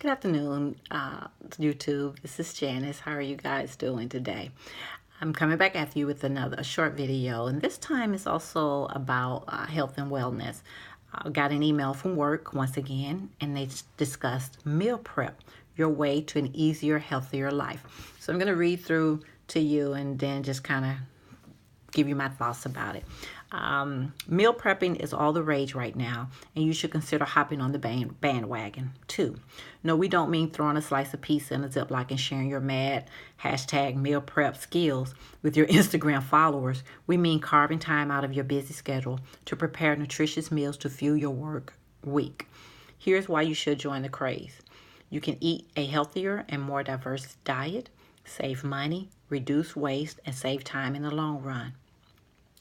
Good afternoon, YouTube. This is Janice. How are you guys doing today? I'm coming back after you with a short video, and this time is also about health and wellness. I got an email from work once again, and they discussed meal prep, your way to an easier, healthier life. So I'm going to read through to you and then just kind of give you my thoughts about it. Meal prepping is all the rage right now, and you should consider hopping on the bandwagon too. No, we don't mean throwing a slice of pizza in a Ziploc and sharing your mad hashtag meal prep skills with your Instagram followers. We mean carving time out of your busy schedule to prepare nutritious meals to fuel your work week. Here's why you should join the craze. You can eat a healthier and more diverse diet, save money, reduce waste, and save time in the long run.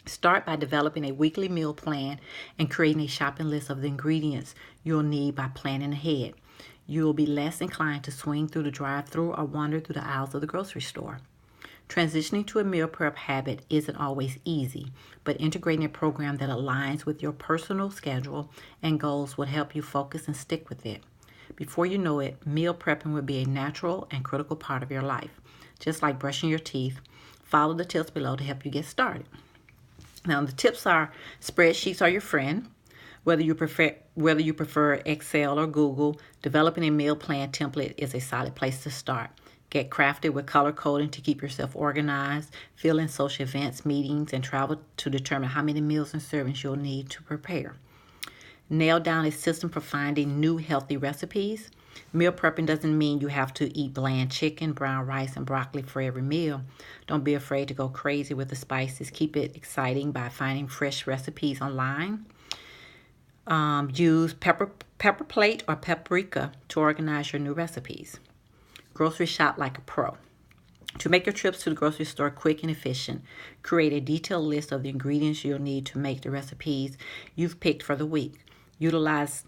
Start by developing a weekly meal plan and creating a shopping list of the ingredients you'll need by planning ahead. You will be less inclined to swing through the drive-thru or wander through the aisles of the grocery store. Transitioning to a meal prep habit isn't always easy, but integrating a program that aligns with your personal schedule and goals will help you focus and stick with it. Before you know it, meal prepping will be a natural and critical part of your life. Just like brushing your teeth, follow the tips below to help you get started. Now, the tips are: spreadsheets are your friend. Whether you prefer Excel or Google, developing a meal plan template is a solid place to start. Get crafted with color coding to keep yourself organized, fill in social events, meetings, and travel to determine how many meals and servings you'll need to prepare. Nail down a system for finding new healthy recipes. Meal prepping doesn't mean you have to eat bland chicken, brown rice, and broccoli for every meal. Don't be afraid to go crazy with the spices. Keep it exciting by finding fresh recipes online. Use pepper plate or paprika to organize your new recipes. Grocery shop like a pro. To make your trips to the grocery store quick and efficient, create a detailed list of the ingredients you'll need to make the recipes you've picked for the week. Utilize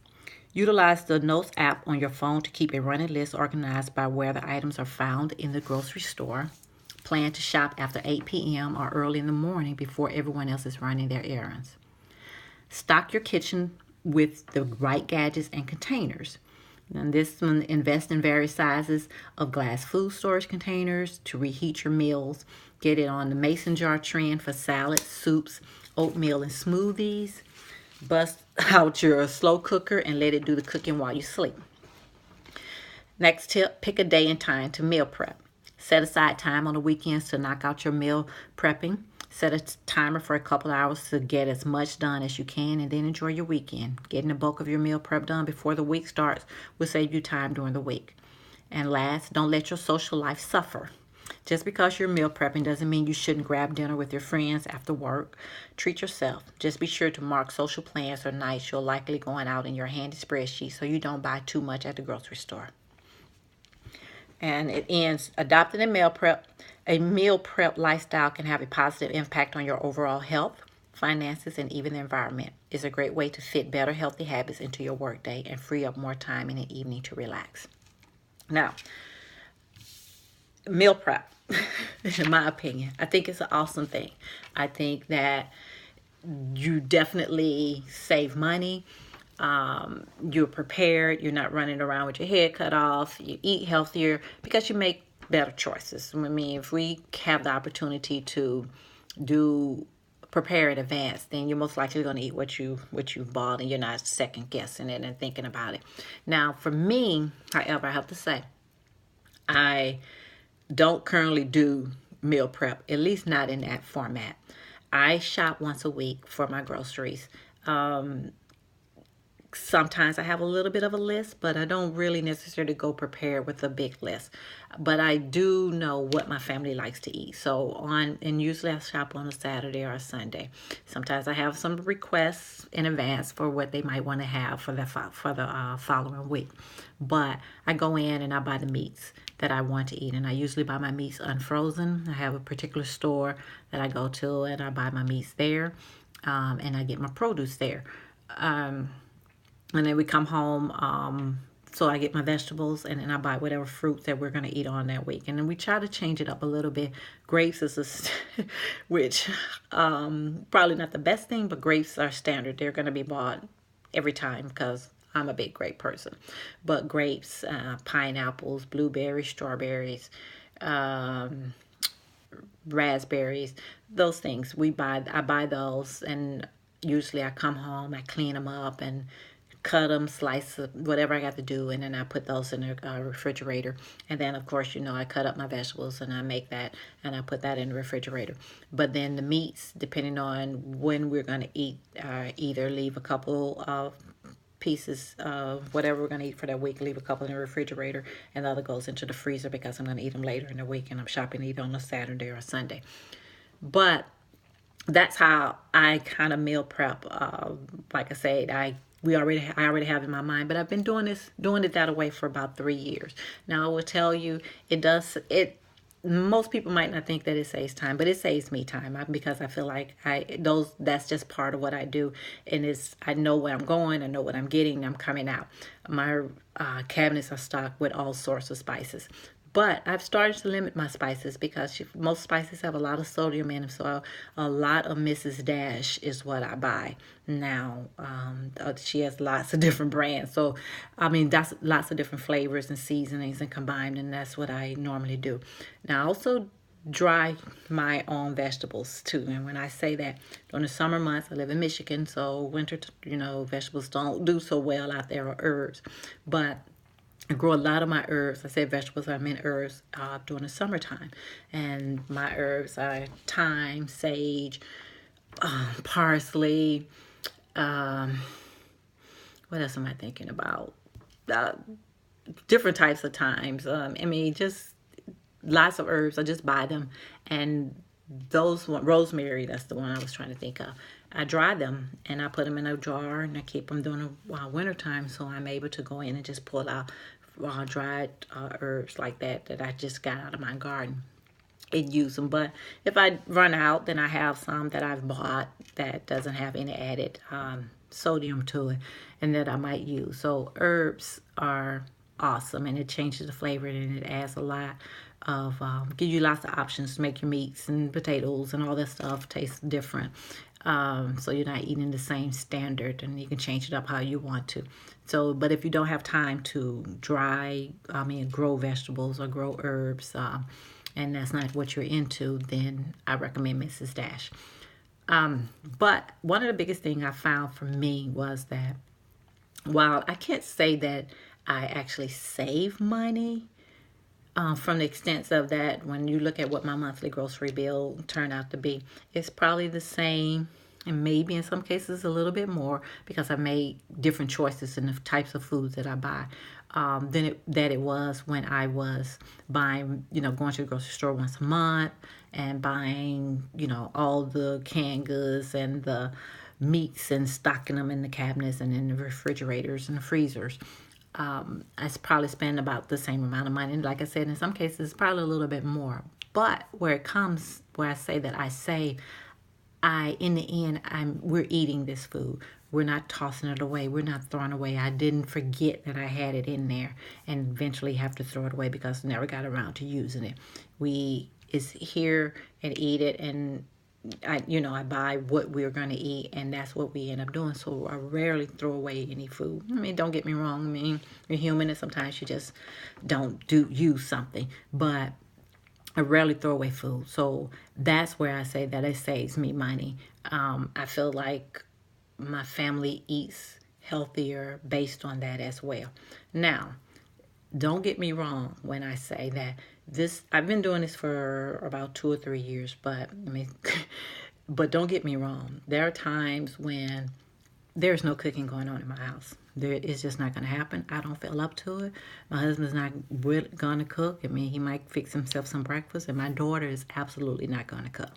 the Notes app on your phone to keep a running list organized by where the items are found in the grocery store. Plan to shop after 8 p.m. or early in the morning before everyone else is running their errands. Stock your kitchen with the right gadgets and containers. And this one, invest in various sizes of glass food storage containers to reheat your meals. Get it on the mason jar trend for salads, soups, oatmeal, and smoothies. Bust out your slow cooker and let it do the cooking while you sleep. Next tip, pick a day and time to meal prep. Set aside time on the weekends to knock out your meal prepping. Set a timer for a couple hours to get as much done as you can, and then enjoy your weekend. Getting the bulk of your meal prep done before the week starts will save you time during the week. And last, don't let your social life suffer. Just because you're meal prepping doesn't mean you shouldn't grab dinner with your friends after work. Treat yourself. Just be sure to mark social plans or nights you're likely going out in your handy spreadsheet so you don't buy too much at the grocery store. And it ends: adopting a meal prep lifestyle can have a positive impact on your overall health, finances, and even the environment. It's a great way to fit better healthy habits into your workday and free up more time in the evening to relax. Now, meal prep, in my opinion, I think it's an awesome thing. I think that you definitely save money. You're prepared. You're not running around with your head cut off. You eat healthier because you make better choices. I mean, if we have the opportunity to prepare in advance, then you're most likely going to eat what you've bought, and you're not second guessing it and thinking about it. Now, for me, however, I have to say, I don't currently do meal prep, at least not in that format. I shop once a week for my groceries. Sometimes I have a little bit of a list, but I don't really necessarily go prepared with a big list. But I do know what my family likes to eat. And usually I shop on a Saturday or a Sunday. Sometimes I have some requests in advance for what they might want to have for the following week. But I go in and I buy the meats that I want to eat, and I usually buy my meats unfrozen. I have a particular store that I go to, and I buy my meats there, and I get my produce there. And then we come home, so I get my vegetables, and then I buy whatever fruit that we're going to eat on that week. And then we try to change it up a little bit. Grapes is which probably not the best thing, but grapes are standard. They're going to be bought every time because I'm a big grape person. But grapes, pineapples, blueberries, strawberries, um, raspberries, those things I buy those, and usually I come home, I clean them up and cut them, slice whatever I got to do, and then I put those in the refrigerator. And then, of course, I cut up my vegetables and I make that and I put that in the refrigerator. But then the meats, depending on when we're going to eat, either leave a couple of pieces of whatever we're going to eat for that week, leave a couple in the refrigerator, and the other goes into the freezer because I'm going to eat them later in the week and I'm shopping either on a Saturday or a Sunday. But that's how I kind of meal prep. Like I said, I already have in my mind, but I've been doing it that way for about 3 years now. I will tell you, most people might not think that it saves time, but it saves me time because I feel like that's just part of what I do, and I know where I'm going, I know what I'm getting, I'm coming out. My cabinets are stocked with all sorts of spices. But I've started to limit my spices because most spices have a lot of sodium in them. So a lot of Mrs. Dash is what I buy now. She has lots of different brands. So, I mean, that's lots of different flavors and seasonings and combined. And that's what I normally do. Now, I also dry my own vegetables too. And when I say that, during the summer months, I live in Michigan. So winter, vegetables don't do so well out there, or herbs. But I grow a lot of my herbs. I said vegetables, I meant herbs during the summertime. And my herbs are thyme, sage, parsley. Um, what else am I thinking about? Uh, Different types of thymes. I mean, just lots of herbs. I just buy them. And rosemary, that's the one I was trying to think of. I dry them and I put them in a jar and I keep them during the winter time, so I'm able to go in and just pull out dried herbs like that I just got out of my garden and use them. But if I run out, then I have some that I've bought that doesn't have any added sodium to it and that I might use. So herbs are awesome, and it changes the flavor and it adds a lot of give you lots of options to make your meats and potatoes and all that stuff taste different. So you're not eating the same standard, and you can change it up how you want to. So, but if you don't have time to grow vegetables or grow herbs, and that's not what you're into, then I recommend Mrs. Dash. But one of the biggest things I found for me was that while I can't say that I actually save money, from the extent of that, when you look at what my monthly grocery bill turned out to be, it's probably the same, and maybe in some cases a little bit more, because I made different choices in the types of foods that I buy than it was when I was buying, going to the grocery store once a month and buying, all the canned goods and the meats and stocking them in the cabinets and in the refrigerators and the freezers. I probably spend about the same amount of money. And like I said, in some cases, it's probably a little bit more. But where I say that I save, in the end, we're eating this food. We're not tossing it away. We're not throwing it away. I didn't forget that I had it in there and eventually have to throw it away because I never got around to using it. It's here and eat it, and I buy what we're going to eat, and that's what we end up doing. So I rarely throw away any food. I mean, don't get me wrong. I mean, you're human, and sometimes you just don't use something. But I rarely throw away food. So that's where I say that it saves me money. I feel like my family eats healthier based on that as well. Now, don't get me wrong when I say that I've been doing this for about 2 or 3 years, but but don't get me wrong. There are times when there's no cooking going on in my house. It's just not going to happen. I don't feel up to it. My husband's not really going to cook. I mean, he might fix himself some breakfast, and my daughter is absolutely not going to cook.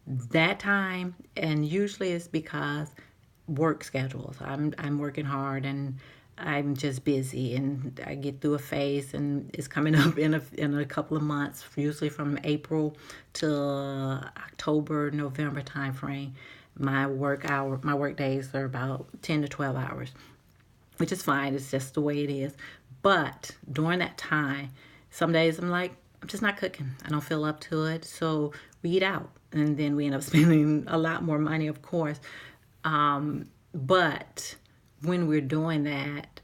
That time, and usually it's because work schedules. I'm working hard and I'm just busy, and I get through a phase, and it's coming up in a couple of months, usually from April to October, November time frame. My work days are about 10 to 12 hours, which is fine. It's just the way it is. But during that time, some days I'm like, I'm just not cooking. I don't feel up to it. So we eat out, and then we end up spending a lot more money, of course. But when we're doing that,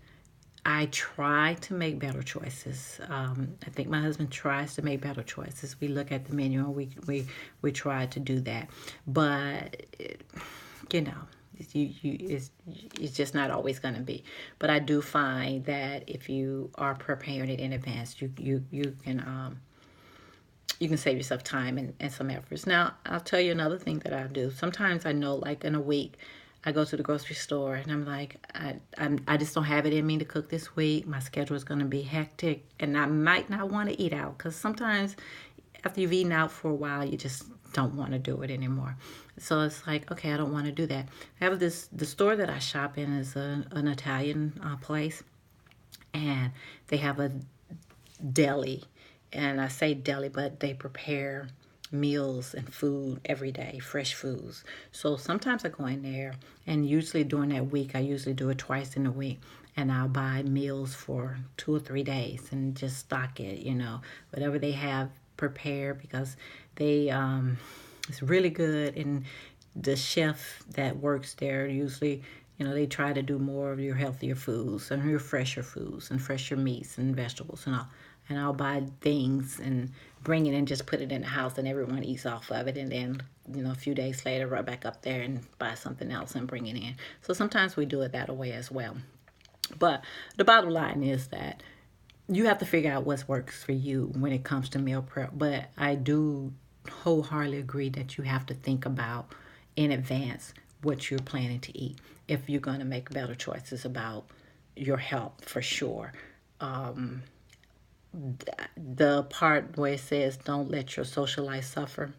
I try to make better choices. I think my husband tries to make better choices. We look at the menu and we try to do that, but you know, it's just not always going to be. But I do find that if you are preparing it in advance, you can save yourself time and some efforts. Now, I'll tell you another thing that I do. Sometimes I know, like in a week, I go to the grocery store and I'm like, I just don't have it in me to cook this week. My schedule is going to be hectic and I might not want to eat out because sometimes after you've eaten out for a while, you just don't want to do it anymore. So it's like, okay, I don't want to do that. I have the store that I shop in is an Italian place, and they have a deli. And I say deli, but they prepare meals and food every day, fresh foods. So sometimes I go in there, and usually during that week, I usually do it twice in a week. And I'll buy meals for 2 or 3 days and just stock it, whatever they have prepared because they it's really good. And the chef that works there usually, they try to do more of your healthier foods and your fresher foods and fresher meats and vegetables and all. And I'll buy things and bring it and just put it in the house and everyone eats off of it. And then, a few days later, right back up there and buy something else and bring it in. So sometimes we do it that way as well. But the bottom line is that you have to figure out what works for you when it comes to meal prep. But I do wholeheartedly agree that you have to think about in advance what you're planning to eat if you're going to make better choices about your health for sure. The part where it says don't let your social life suffer.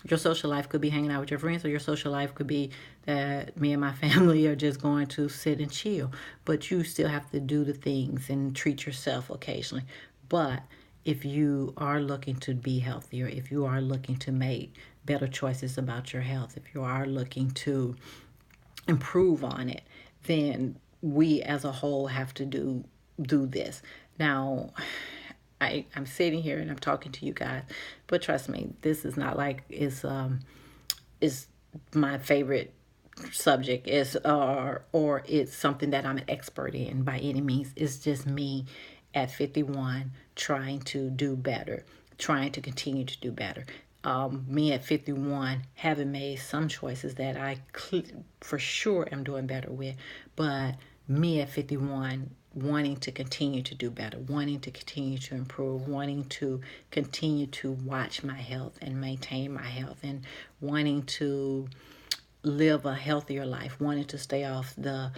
Your social life could be hanging out with your friends, or your social life could be that me and my family are just going to sit and chill. But you still have to do the things and treat yourself occasionally. But if you are looking to be healthier, if you are looking to make better choices about your health, if you are looking to improve on it, then we as a whole have to do this. Now, I'm sitting here and I'm talking to you guys, but trust me, this is not like is my favorite subject is or it's something that I'm an expert in by any means. It's just me at 51 trying to do better, trying to continue to do better. Me at 51 having made some choices that I for sure am doing better with, but me at 51 wanting to continue to do better, wanting to continue to improve, wanting to continue to watch my health and maintain my health, and wanting to live a healthier life, wanting to stay off the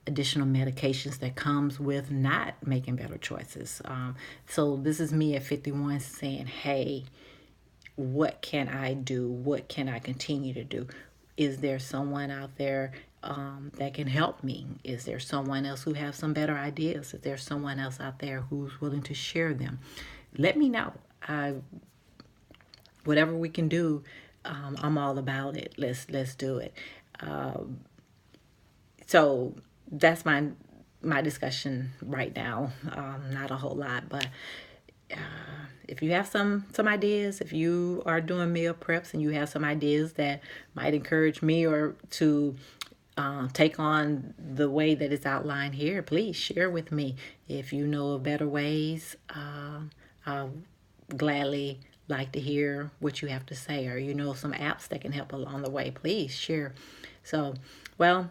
additional medications that comes with not making better choices. So this is me at 51 saying, hey, what can I do? What can I continue to do? Is there someone out there that can help me? Is there someone else who has some better ideas? Is there someone else out there who's willing to share them? Let me know. Whatever we can do, I'm all about it. Let's do it. So that's my discussion right now. Not a whole lot, but if you have some ideas, if you are doing meal preps and you have some ideas that might encourage me or to take on the way that it's outlined here, please share with me. If you know of better ways, I'll gladly like to hear what you have to say, or some apps that can help along the way. Please share. So, well,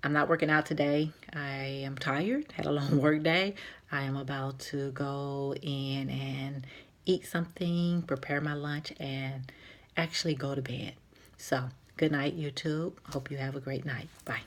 I'm not working out today. I am tired, had a long work day. I am about to go in and eat something, prepare my lunch, and actually go to bed. So, good night, YouTube. Hope you have a great night. Bye.